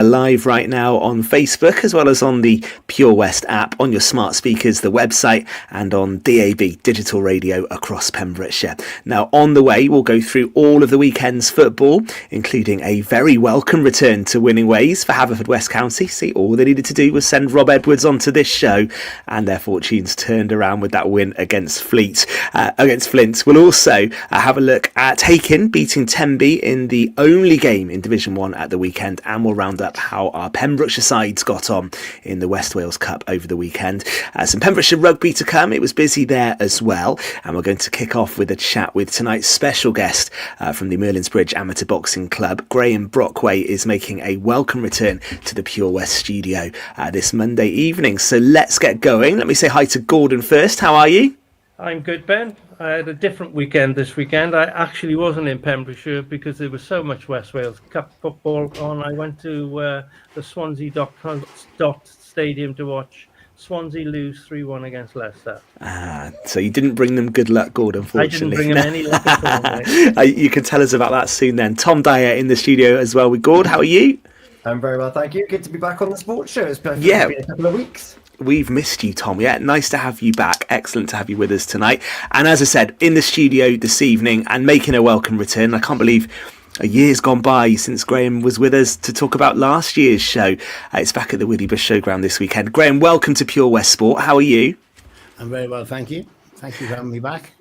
Live right now on Facebook, as well as on the Pure West app, on your smart speakers, the website, and on DAB, digital radio across Pembrokeshire. Now, on the way, we'll go through all of the weekend's football, including a very welcome return to winning ways for Haverfordwest County. See, all they needed to do was send Rob Edwards onto this show, and their fortunes turned around with that win against Flint. We'll also have a look at Hakin beating Tenby in the only game in Division 1 at the weekend, and we'll round up how our Pembrokeshire sides got on in the West Wales Cup over the weekend. Some Pembrokeshire rugby to come. It was busy there as well, and we're going to kick off with a chat with tonight's special guest from the Merlins Bridge Amateur Boxing Club. Graham Brockway is making a welcome return to the Pure West studio this Monday evening. So let's get going. Let me say hi to Gordon first. How are you? I'm good, Ben. I had a different weekend this weekend. I actually wasn't in Pembrokeshire because there was so much West Wales Cup football on. I went to the Swansea Dot Stadium to watch Swansea lose 3-1 against Leicester. So you didn't bring them good luck, Gordon, fortunately. I didn't bring them any luck at all. You can tell us about that soon then. Tom Dyer in the studio as well with Gord. How are you? I'm very well, thank you. Good to be back on the sports show. It's been a couple of weeks. We've missed you, Tom. Yeah, nice to have you back. Excellent to have you with us tonight. And as I said, in the studio this evening and making a welcome return. I can't believe a year's gone by since Graham was with us to talk about last year's show. It's back at the Withybush Showground this weekend. Graham, welcome to Pure West Sport. How are you? I'm very well, thank you. Thank you for having me back.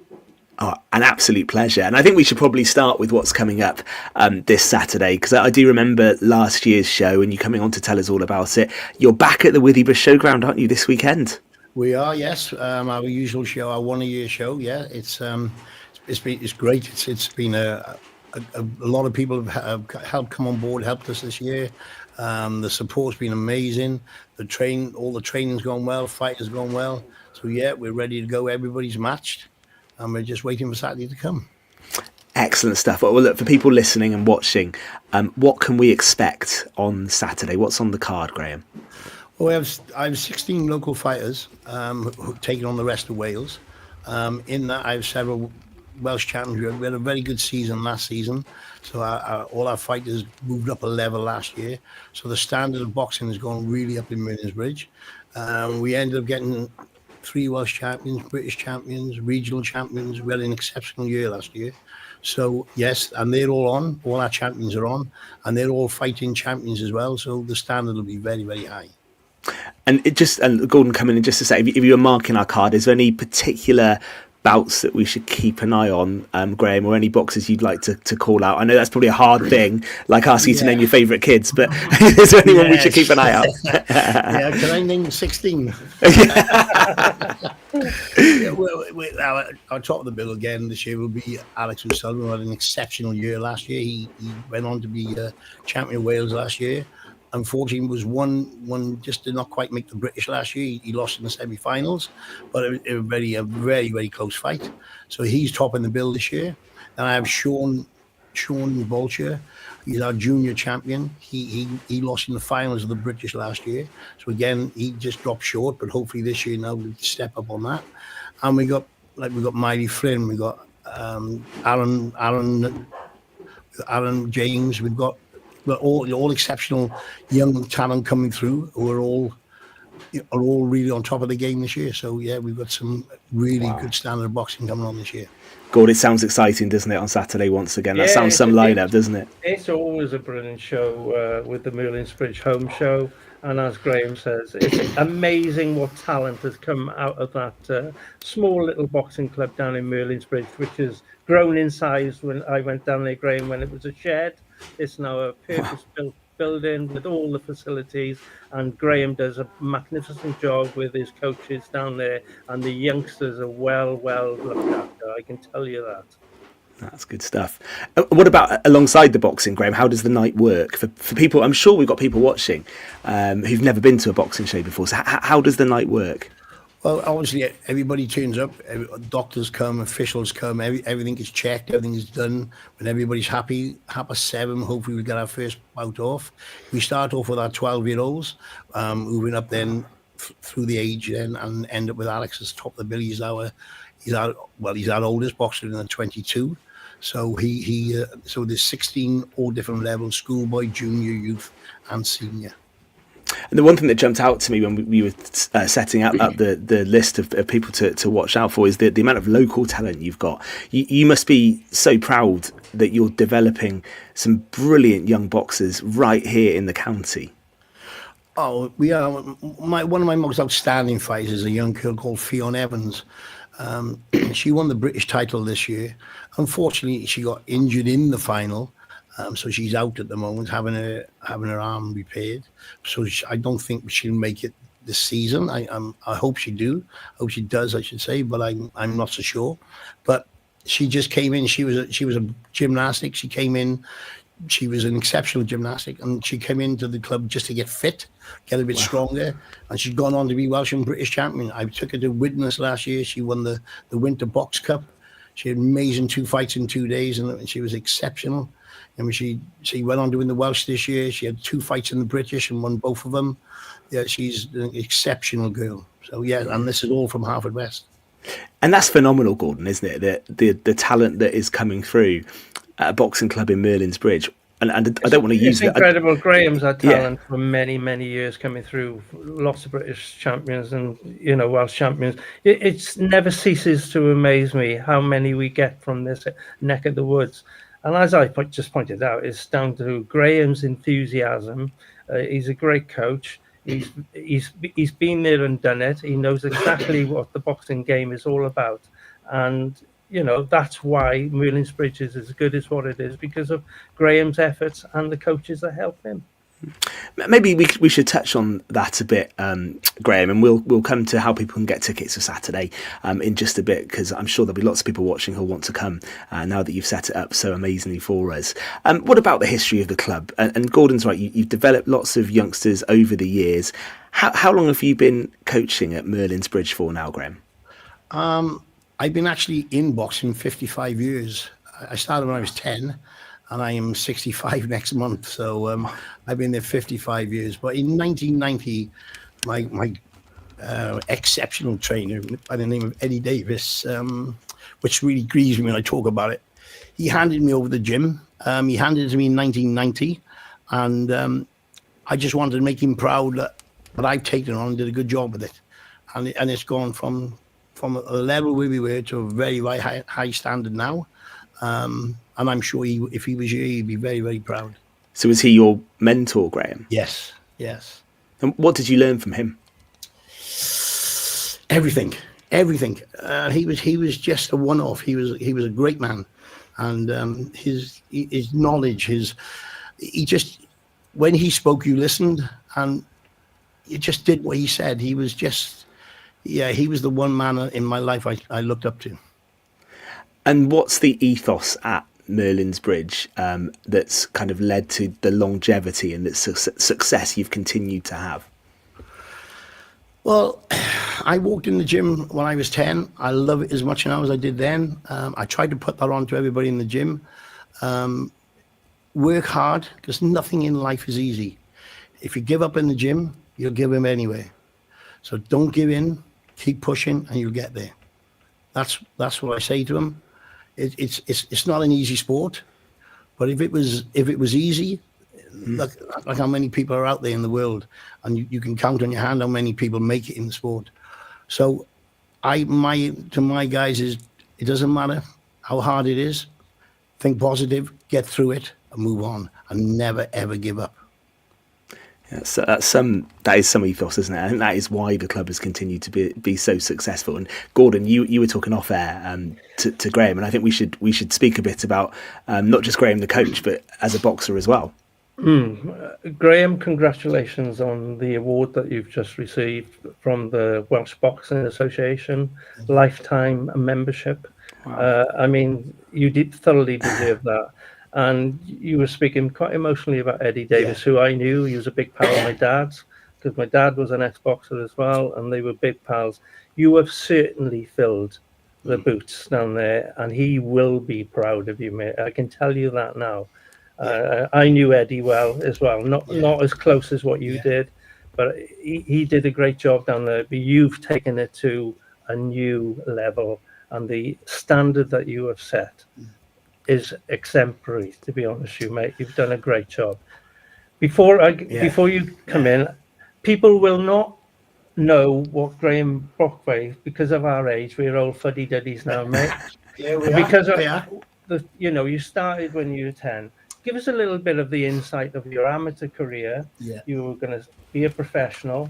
Oh, an absolute pleasure. And I think we should probably start with what's coming up this Saturday, because I do remember last year's show and you coming on to tell us all about it. You're back at the Withybush Showground, aren't you, this weekend? We are, yes. Our usual show, our one-a-year show. Yeah, it's great. It's been a lot of people have helped come on board, helped us this year. The support's been amazing. All the training's gone well, fighters gone well. So yeah, we're ready to go. Everybody's matched. And we're just waiting for Saturday to come. Excellent stuff. Well, look, for people listening and watching, what can we expect on Saturday? What's on the card, Graham? Well, I have 16 local fighters who've taken on the rest of Wales. In that, I have several Welsh champions. We had a very good season last season. So all our fighters moved up a level last year. So the standard of boxing has gone really up in Merlins Bridge. We ended up getting 3 Welsh champions, British champions, regional champions. We had an exceptional year last year. So, yes, and they're all on. All our champions are on. And they're all fighting champions as well. So the standard will be very, very high. And Gordon, coming in just to say, if you were marking our card, is there any particular bouts that we should keep an eye on, Graham, or any boxes you'd like to call out? I know that's probably a hard thing, like asking you to name your favourite kids, but is there anyone we should keep an eye out? Yeah, can I name 16? Our top of the bill again this year will be Alex O'Sullivan, who had an exceptional year last year. He went on to be champion of Wales last year. Unfortunately, was one just did not quite make the British last year. He lost in the semi-finals, but it was a very, very close fight. So he's topping the bill this year. And I have Sean Bolcher. He's our junior champion. He lost in the finals of the British last year. So again, he just dropped short, but hopefully this year now we'll step up on that. And we got Miley Flynn, we got Aaron James, we've got all exceptional young talent coming through who are all really on top of the game this year. So yeah, we've got some really good standard of boxing coming on this year. Gord, it sounds exciting, doesn't it, on Saturday once again? That sounds some lineup, doesn't it? It's always a brilliant show with the Merlins Bridge home show. And as Graham says, it's amazing what talent has come out of that small little boxing club down in Merlins Bridge, which has grown in size when I went down there, Graham, when it was a shed. It's now a purpose-built building with all the facilities, and Graham does a magnificent job with his coaches down there, and the youngsters are well looked after, I can tell you that. That's good stuff. What about alongside the boxing, Graham? How does the night work for people? I'm sure we've got people watching who've never been to a boxing show before. So how does the night work? Well, obviously, everybody turns up. Doctors come, officials come. Everything is checked. Everything is done. When everybody's happy, 7:30, hopefully we get our first bout off. We start off with our 12-year-olds, moving up then through the age then, and end up with Alex as top of the bill. He's our oldest boxer in the 22. So so there's 16 all different levels: schoolboy, junior, youth, and senior. And the one thing that jumped out to me when we were setting up the list of people to watch out for is the amount of local talent you've got. You must be so proud that you're developing some brilliant young boxers right here in the county. Oh, we are. One of my most outstanding fighters is a young girl called Eaton-Evans. She won the British title this year. Unfortunately, she got injured in the final. So she's out at the moment, having her arm repaired. So I don't think she'll make it this season. I hope she does, I should say, but I'm not so sure. But she just came in. She was a gymnastic. She came in. She was an exceptional gymnastic, and she came into the club just to get fit, get a bit stronger. And she's gone on to be Welsh and British champion. I took her to Widnes last year. She won the Winter Box Cup. She had amazing 2 fights in 2 days, and she was exceptional. And she went on to win the Welsh this year. She had 2 fights in the British and won both of them. Yeah, she's an exceptional girl. So yeah, and this is all from Haverfordwest. And that's phenomenal, Gordon, isn't it? The talent that is coming through at a boxing club in Merlins Bridge. And I don't want to use it's incredible. Graham's had talent for many years coming through. Lots of British champions and Welsh champions. It never ceases to amaze me how many we get from this neck of the woods. And as I just pointed out, it's down to Graham's enthusiasm. He's a great coach. He's been there and done it. He knows exactly what the boxing game is all about, and that's why Merlins Bridge is as good as what it is, because of Graham's efforts and the coaches that help him. Maybe we should touch on that a bit, Graham, and we'll come to how people can get tickets for Saturday in just a bit, because I'm sure there'll be lots of people watching who'll want to come now that you've set it up so amazingly for us. What about the history of the club? And Gordon's right, you've developed lots of youngsters over the years. How long have you been coaching at Merlins Bridge for now, Graham? I've been actually in boxing 55 years. I started when I was 10. And I am 65 next month, so I've been there 55 years. But in 1990, my exceptional trainer by the name of Eddie Davis, which really grieves me when I talk about it, he handed me over the gym. He handed it to me in 1990, and I just wanted to make him proud that I've taken it on and did a good job with it. And it's gone from a level where we were to a very high standard now. And I'm sure if he was here, he'd be very, very proud. So was he your mentor, Graham? Yes. And what did you learn from him? Everything. He was just a one-off. He was a great man, and his knowledge, when he spoke, you listened, and you just did what he said. He was the one man in my life I looked up to. And what's the ethos at Merlins Bridge that's kind of led to the longevity and the success you've continued to have? Well, I walked in the gym when I was 10. I love it as much now as I did then. I tried to put that on to everybody in the gym. Work hard, because nothing in life is easy. If you give up in the gym, you'll give in anyway. So don't give in, keep pushing, and you'll get there. That's what I say to them. It's not an easy sport, but if it was easy, look how many people are out there in the world, and you can count on your hand how many people make it in the sport. So to my guys is, it doesn't matter how hard it is, think positive, get through it, and move on, and never ever give up. Yeah, so that is some ethos, isn't it? I think that is why the club has continued to be so successful. And Gordon, you were talking off air to Graham, and I think we should speak a bit about not just Graham the coach, but as a boxer as well. Graham, congratulations on the award that you've just received from the Welsh Boxing Association, lifetime membership. Wow. I mean, you thoroughly deserve that. And you were speaking quite emotionally about Eddie Davis, who I knew. He was a big pal of my dad's, because my dad was an ex-boxer as well, and they were big pals. You have certainly filled the boots down there, and he will be proud of you, mate. I can tell you that now. I knew Eddie well as well, not as close as what you did, but he did a great job down there. But you've taken it to a new level, and the standard that you have set is exemplary, to be honest with you, mate. You've done a great job. Before you come in, people will not know what Graham Brockway, because of our age, we're old fuddy-duddies now, mate. Yeah, we Because are. you started when you were 10. Give us a little bit of the insight of your amateur career. Yeah. You were going to be a professional.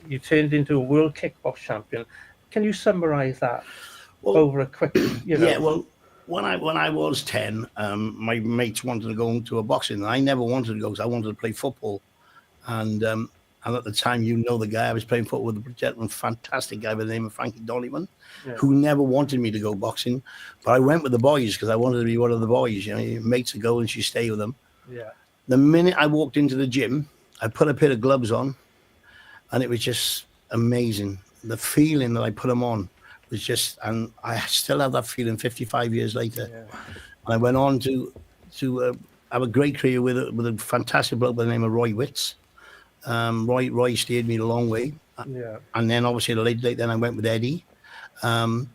You turned into a world kickbox champion. Can you summarize that over a quick, Yeah, well, when I was 10, my mates wanted to go into a boxing, and I never wanted to go because I wanted to play football. And at the time, the guy I was playing football with, a gentleman, fantastic guy by the name of Frankie Donovan, who never wanted me to go boxing. But I went with the boys because I wanted to be one of the boys. Your mates would go and you stay with them. Yeah. The minute I walked into the gym, I put a pair of gloves on, and it was just amazing. The feeling that I put them on was just, and I still have that feeling 55 years later. Yeah. And I went on to have a great career with a fantastic bloke by the name of Roy Witts. Roy steered me a long way. Yeah. And then obviously at a later date, then I went with Eddie. I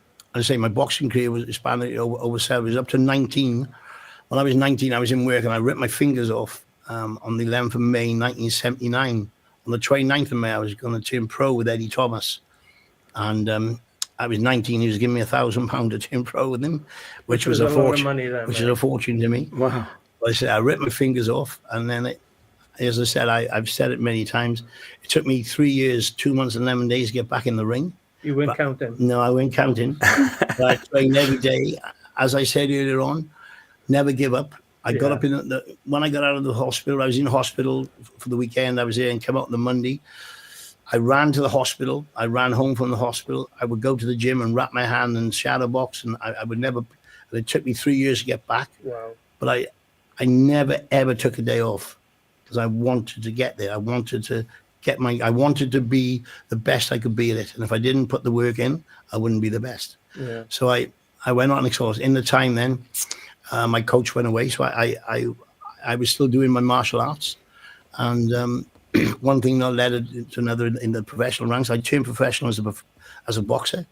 say my boxing career was expanded over 7. It was up to 19. When I was 19, I was in work and I ripped my fingers off on the 11th of May, 1979. On the 29th of May, I was going to turn pro with Eddie Thomas. And I was 19. He was giving me £1,000 to turn pro with him, which was a fortune. Lot of money then, which is a fortune to me. Wow. But I said I ripped my fingers off, and then as I said, I've said it many times. It took me 3 years, 2 months, and 11 days to get back in the ring. You weren't counting? No, I weren't counting. But I trained every day. As I said earlier on, never give up. I got up when I got out of the hospital, I was in hospital for the weekend. I was there and came out on the Monday. I ran to the hospital. I ran home from the hospital. I would go to the gym and wrap my hand and shadow box, and I would never. It took me 3 years to get back. Wow. But I never ever took a day off because I wanted to get there. I wanted to I wanted to be the best I could be at it. And if I didn't put the work in, I wouldn't be the best. Yeah. So I went on exhausted. In the time then, my coach went away. So I was still doing my martial arts. And one thing that led to another in the professional ranks. I turned professional as a boxer.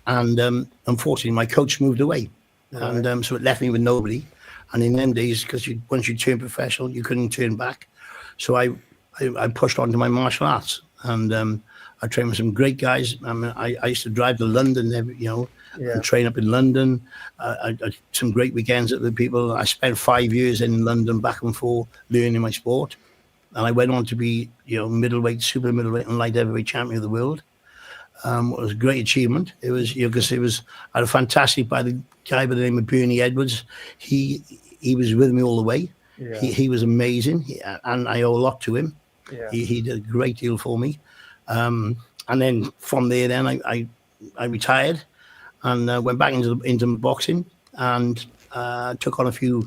And unfortunately, my coach moved away. Right. And so it left me with nobody. And in them days, because once you turn professional, you couldn't turn back. So I pushed on to my martial arts, and I trained with some great guys. I mean, I used to drive to London, and train up in London. I some great weekends at the people. I spent 5 years in London, back and forth, learning my sport. And I went on to be, middleweight, super middleweight, and light heavyweight champion of the world. It was a great achievement. It was, because I had a fantastic guy by the name of Bernie Edwards. He was with me all the way. Yeah. He was amazing, and I owe a lot to him. Yeah. He did a great deal for me. And then from there, then I retired and went back into boxing and took on a few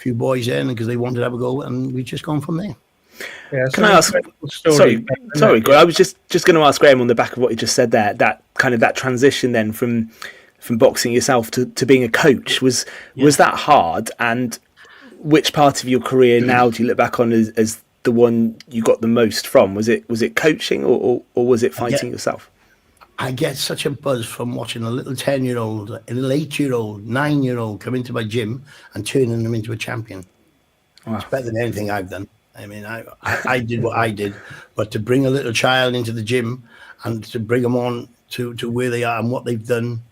boys then because they wanted to have a go, and we just gone from there. Yeah, Can I ask? Sorry, Graham. I was just going to ask Graham on the back of what you just said there. That kind of that transition then from boxing yourself to being a coach was that hard? And which part of your career now do you look back on as the one you got the most from? Was it coaching or was it fighting yourself? I get such a buzz from watching a little 10-year-old, a little 8-year-old, 9-year-old come into my gym and turning them into a champion. Wow. It's better than anything I've done. I mean, I did what I did, but to bring a little child into the gym and to bring them on to where they are and what they've done,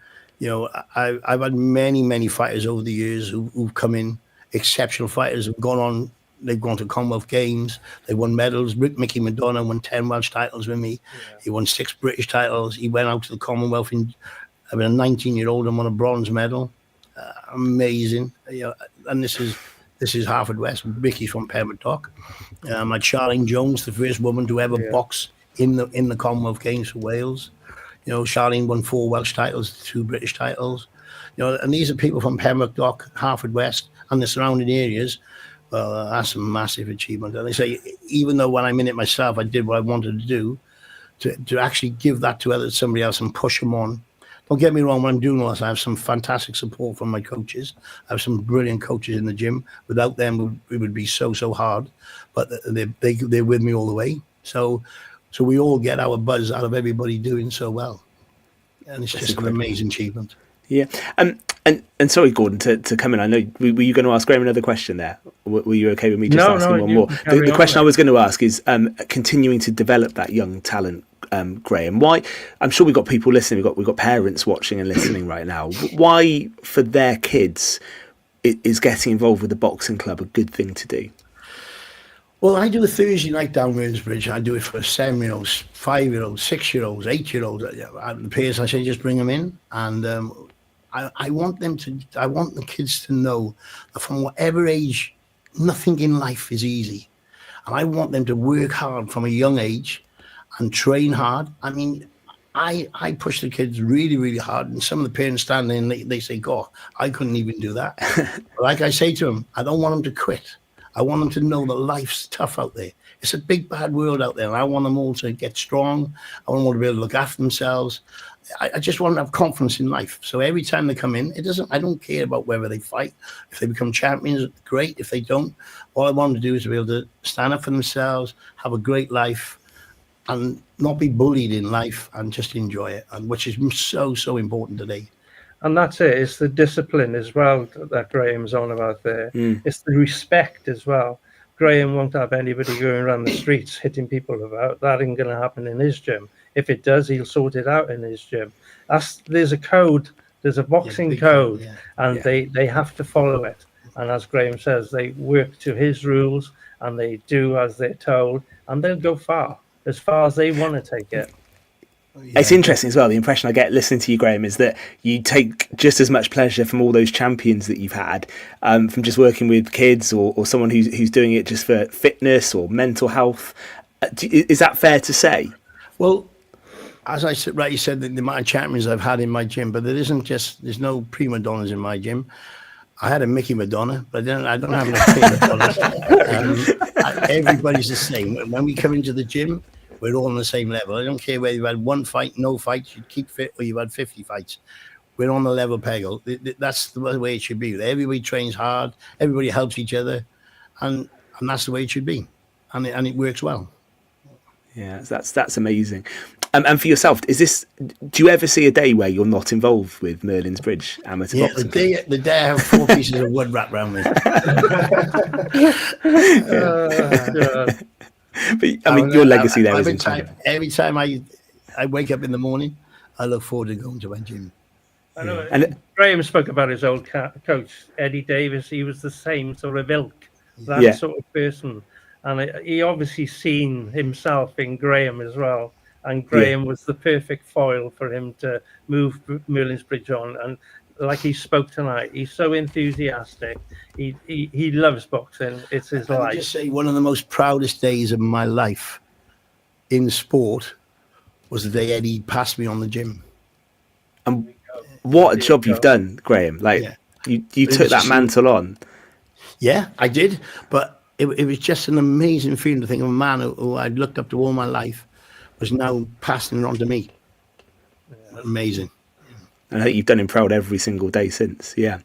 I've had many fighters over the years who've come in, exceptional fighters who've gone on. They've gone to Commonwealth Games. They won medals. Mickey Madonna won 10 Welsh titles with me. Yeah. He won 6 British titles. He went out to the Commonwealth a 19-year-old and won a bronze medal. Amazing. And this is Harford West. Mickey's from Pembroke Dock. I had Charlene Jones, the first woman to ever box in the Commonwealth Games for Wales. Charlene won 4 Welsh titles, 2 British titles. And these are people from Pembroke Dock, Harford West, and the surrounding areas. Well, that's a massive achievement. And they say, even though when I'm in it myself, I did what I wanted to do, to actually give that to somebody else and push them on. Don't get me wrong, when I'm doing all this, I have some fantastic support from my coaches. I have some brilliant coaches in the gym. Without them, it would be so hard. But they're with me all the way. So we all get our buzz out of everybody doing so well. And it's just an amazing achievement. Yeah. And And sorry, Gordon, to come in. I know were you going to ask Graham another question there? Were you okay with me just asking one more? The question I was going to ask is continuing to develop that young talent. Graham, why? I'm sure we've got people listening. We've got parents watching and listening right now. Why, for their kids, is getting involved with the boxing club a good thing to do? Well, I do a Thursday night down Merlins. I do it for 7-year-olds, 5-year-olds, 6-year-olds, 8-year-olds. The players, I say, just bring them in, and I want them to. I want the kids to know that from whatever age, nothing in life is easy, and I want them to work hard from a young age and train hard. I mean, I push the kids really, really hard, and some of the parents stand there and they say, "God, I couldn't even do that." But like I say to them, I don't want them to quit. I want them to know that life's tough out there. It's a big, bad world out there, and I want them all to get strong. I want them all to be able to look after themselves. I just want them to have confidence in life. So every time they come in, I don't care about whether they fight. If they become champions, great. If they don't, all I want them to do is to be able to stand up for themselves, have a great life, and not be bullied in life, and just enjoy it, and which is so, so important today. And that's it. It's the discipline as well that Graham's on about there. It's the respect as well. Graham won't have anybody going around the streets hitting people about. That ain't going to happen in his gym. If it does, he'll sort it out in his gym. There's a code. There's a boxing code, and they have to follow it. And as Graham says, they work to his rules, and they do as they're told, and they'll go as far as they want to take it. It's interesting as well. The impression I get listening to you, Graham, is that you take just as much pleasure from all those champions that you've had, from just working with kids or someone who's doing it just for fitness or mental health. Is that fair to say? Well, as I said, right, you said the amount of champions I've had in my gym, but there's no prima donnas in my gym. I had a Mickey Madonna, but then I don't have enough prima donnas. Everybody's the same. When we come into the gym, we're all on the same level. I don't care whether you've had one fight, no fights, you keep fit, or you've had 50 fights. We're on the level peggle. That's the way it should be. Everybody trains hard. Everybody helps each other. And that's the way it should be. And it works well. Yeah, that's amazing. And for yourself, do you ever see a day where you're not involved with Merlins Bridge Amateur Boxing? The day I have 4 pieces of wood wrapped around me. But I mean, your legacy there is incredible. Every time I wake up in the morning, I look forward to going to my gym. I know. And Graham spoke about his old coach, Eddie Davis. He was the same sort of ilk, that sort of person. And he obviously seen himself in Graham as well. And Graham was the perfect foil for him to move Merlins Bridge on. And like he spoke tonight, he's so enthusiastic. He loves boxing. It's his life. I just say one of the most proudest days of my life in sport was the day Eddie passed me on the gym. And what a job you've done, Graham. You took that mantle on. Yeah, I did. But it was just an amazing feeling to think of a man who I'd looked up to all my life was now passing it on to me. Amazing. And I think you've done him proud every single day since. Yeah.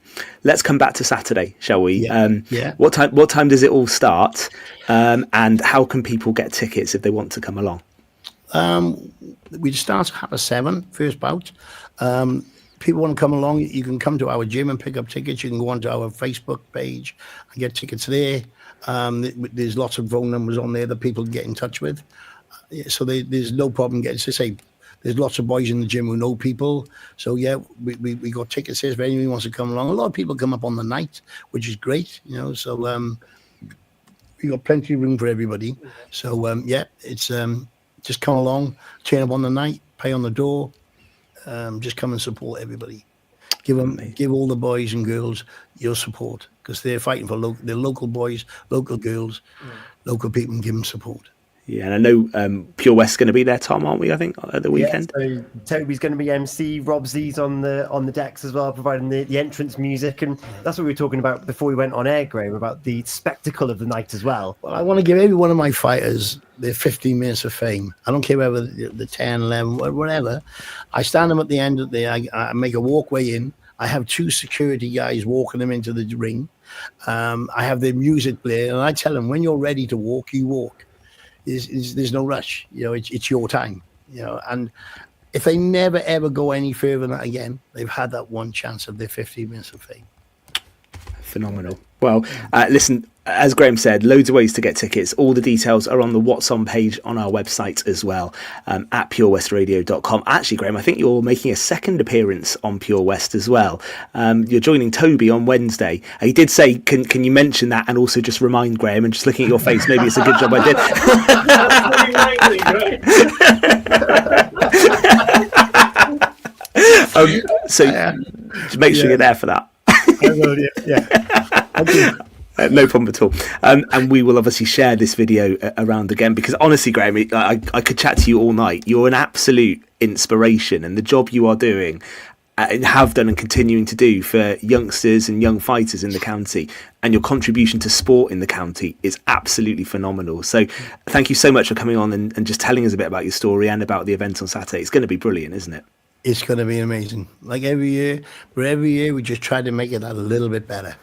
Let's come back to Saturday, shall we? What time does it all start? And how can people get tickets if they want to come along? We start at 7:30, first bout. People want to come along, you can come to our gym and pick up tickets. You can go onto our Facebook page and get tickets there. There's lots of phone numbers on there that people can get in touch with. So there's no problem getting to say. There's lots of boys in the gym who know people. So, we got tickets here if anyone wants to come along. A lot of people come up on the night, which is great, So we got plenty of room for everybody. So, it's just come along, turn up on the night, pay on the door, just come and support everybody. Give all the boys and girls your support because they're fighting for their local boys, local girls, local people, and give them support. Yeah, and I know Pure West's going to be there, Tom, aren't we? I think at the weekend. Yeah, so Toby's going to be MC. Rob Z's on the decks as well, providing the entrance music, and that's what we were talking about before we went on air, Graham, about the spectacle of the night as well. Well, I want to give every one of my fighters their 15 minutes of fame. I don't care whether the 10, 11, whatever. I stand them at the end of I make a walkway in. I have 2 security guys walking them into the ring. I have their music playing, and I tell them when you're ready to walk, you walk. There's no rush, it's your time, and if they never ever go any further than that again, they've had that one chance of their 15 minutes of fame. Phenomenal. Well, listen, as Graham said, loads of ways to get tickets. All the details are on the What's On page on our website as well, at purewestradio.com. Actually, Graham, I think you're making a second appearance on Pure West as well. You're joining Toby on Wednesday. He did say, can you mention that and also just remind Graham, and just looking at your face, maybe it's a good job I did. So make sure you're there for that. I will, yeah. No problem at all. And we will obviously share this video around again, because honestly, Graham, I could chat to you all night. You're an absolute inspiration, and the job you are doing and have done and continuing to do for youngsters and young fighters in the county, and your contribution to sport in the county is absolutely phenomenal. So thank you so much for coming on and just telling us a bit about your story and about the event on Saturday. It's going to be brilliant, isn't it? It's going to be amazing. Like every year, we just try to make it that a little bit better.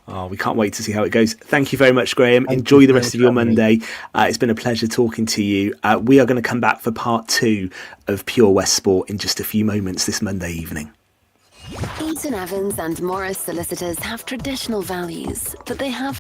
Oh, we can't wait to see how it goes. Thank you very much, Graham. Enjoy the rest of your Monday. It's been a pleasure talking to you. We are going to come back for part 2 of Pure West Sport in just a few moments this Monday evening. Eaton-Evans and Morris Solicitors have traditional values, but they have